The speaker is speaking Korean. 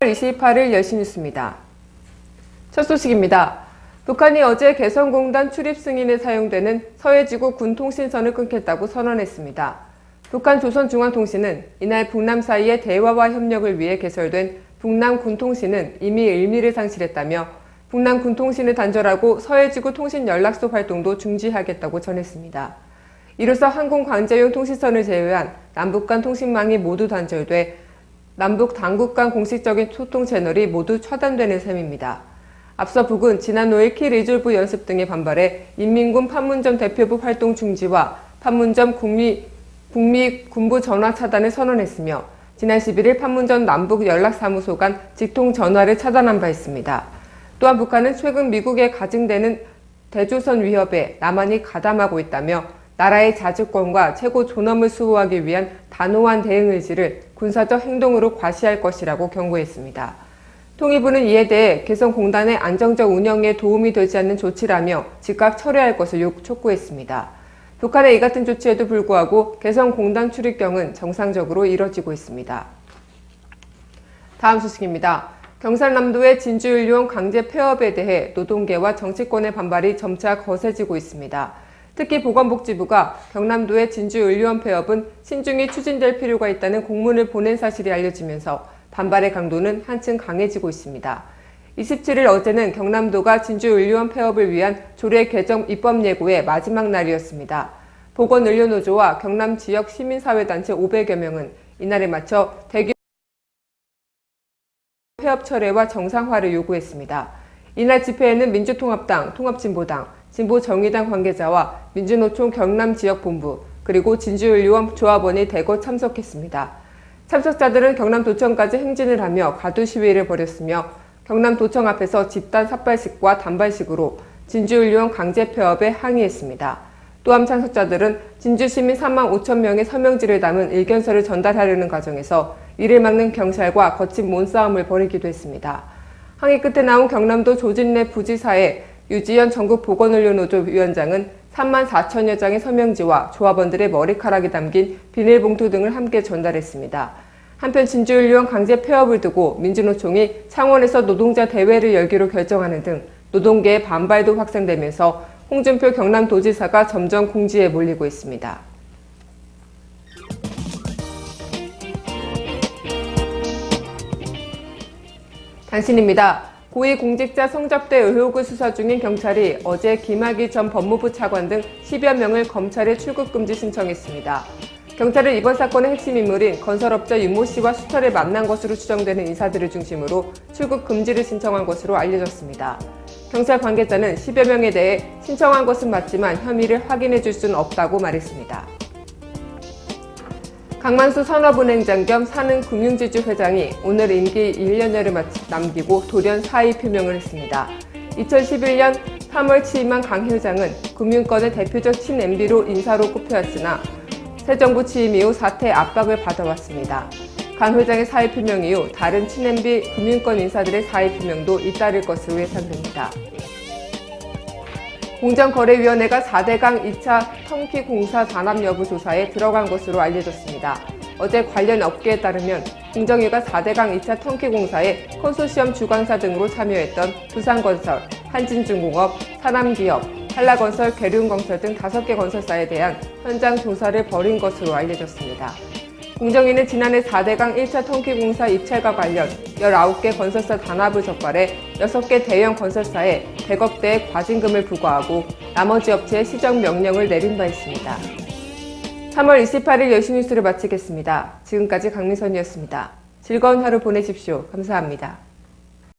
28일 10시 뉴스입니다. 첫 소식입니다. 북한이 어제 개성공단 출입 승인에 사용되는 서해지구 군통신선을 끊겠다고 선언했습니다. 북한 조선중앙통신은 이날 북남 사이의 대화와 협력을 위해 개설된 북남 군통신은 이미 의미를 상실했다며 북남 군통신을 단절하고 서해지구 통신연락소 활동도 중지하겠다고 전했습니다. 이로써 항공 관제용 통신선을 제외한 남북 간 통신망이 모두 단절돼 남북 당국 간 공식적인 소통 채널이 모두 차단되는 셈입니다. 앞서 북은 지난 5일 키 리졸브 연습 등에 반발해 인민군 판문점 대표부 활동 중지와 판문점 국미 군부 전화 차단을 선언했으며 지난 11일 판문점 남북 연락사무소 간 직통 전화를 차단한 바 있습니다. 또한 북한은 최근 미국에 가증되는 대조선 위협에 남한이 가담하고 있다며 나라의 자주권과 최고 존엄을 수호하기 위한 단호한 대응 의지를 군사적 행동으로 과시할 것이라고 경고했습니다. 통일부는 이에 대해 개성공단의 안정적 운영에 도움이 되지 않는 조치라며 즉각 철회할 것을 촉구했습니다. 북한의 이 같은 조치에도 불구하고 개성공단 출입경은 정상적으로 이뤄지고 있습니다. 다음 소식입니다. 경상남도의 진주윤리원 강제 폐업에 대해 노동계와 정치권의 반발이 점차 거세지고 있습니다. 특히 보건복지부가 경남도의 진주윤리원 폐업은 신중히 추진될 필요가 있다는 공문을 보낸 사실이 알려지면서 반발의 강도는 한층 강해지고 있습니다. 27일 어제는 경남도가 진주윤리원 폐업을 위한 조례 개정 입법 예고의 마지막 날이었습니다. 보건의료노조와 경남 지역 시민사회단체 500여 명은 이날에 맞춰 대규모 폐업 철회와 정상화를 요구했습니다. 이날 집회에는 민주통합당, 통합진보당, 진보정의당 관계자와 민주노총 경남지역본부 그리고 진주윤리원 조합원이 대거 참석했습니다. 참석자들은 경남도청까지 행진을 하며 가두 시위를 벌였으며 경남도청 앞에서 집단 삭발식과 단발식으로 진주윤리원 강제 폐업에 항의했습니다. 또한 참석자들은 진주시민 3만 5천 명의 서명지를 담은 의견서를 전달하려는 과정에서 이를 막는 경찰과 거친 몸싸움을 벌이기도 했습니다. 항의 끝에 나온 경남도 조진래 부지사의 유지연 전국보건의료노조 위원장은 3만 4천여 장의 서명지와 조합원들의 머리카락이 담긴 비닐봉투 등을 함께 전달했습니다. 한편 진주윤리원 강제 폐업을 두고 민주노총이 창원에서 노동자 대회를 열기로 결정하는 등 노동계의 반발도 확산되면서 홍준표 경남도지사가 점점 공지에 몰리고 있습니다. 단신입니다. 고위공직자 성접대 의혹을 수사 중인 경찰이 어제 김학의 전 법무부 차관 등 10여 명을 검찰에 출국금지 신청했습니다. 경찰은 이번 사건의 핵심 인물인 건설업자 윤모 씨와 수차례 만난 것으로 추정되는 인사들을 중심으로 출국금지를 신청한 것으로 알려졌습니다. 경찰 관계자는 10여 명에 대해 신청한 것은 맞지만 혐의를 확인해 줄 수는 없다고 말했습니다. 강만수 산업은행장 겸 산은금융지주 회장이 오늘 임기 1년여를 남기고 돌연 사의 표명을 했습니다. 2011년 3월 취임한 강 회장은 금융권의 대표적 친MB로 인사로 꼽혀왔으나 새 정부 취임 이후 사퇴 압박을 받아왔습니다. 강 회장의 사의 표명 이후 다른 친MB 금융권 인사들의 사의 표명도 잇따를 것으로 예상됩니다. 공정거래위원회가 4대강 2차 터키 공사 단합 여부 조사에 들어간 것으로 알려졌습니다. 어제 관련 업계에 따르면 공정위가 4대강 2차 터키 공사에 컨소시엄 주관사 등으로 참여했던 두산건설, 한진중공업, 사남기업, 한라건설, 계륜건설 등 5개 건설사에 대한 현장 조사를 벌인 것으로 알려졌습니다. 공정위는 지난해 4대강 1차 터키 공사 입찰과 관련 19개 건설사 단합을 적발해 6개 대형 건설사에 100억대의 과징금을 부과하고 나머지 업체에 시정 명령을 내린 바 있습니다. 3월 28일 10시 뉴스를 마치겠습니다. 지금까지 강민선이었습니다. 즐거운 하루 보내십시오. 감사합니다.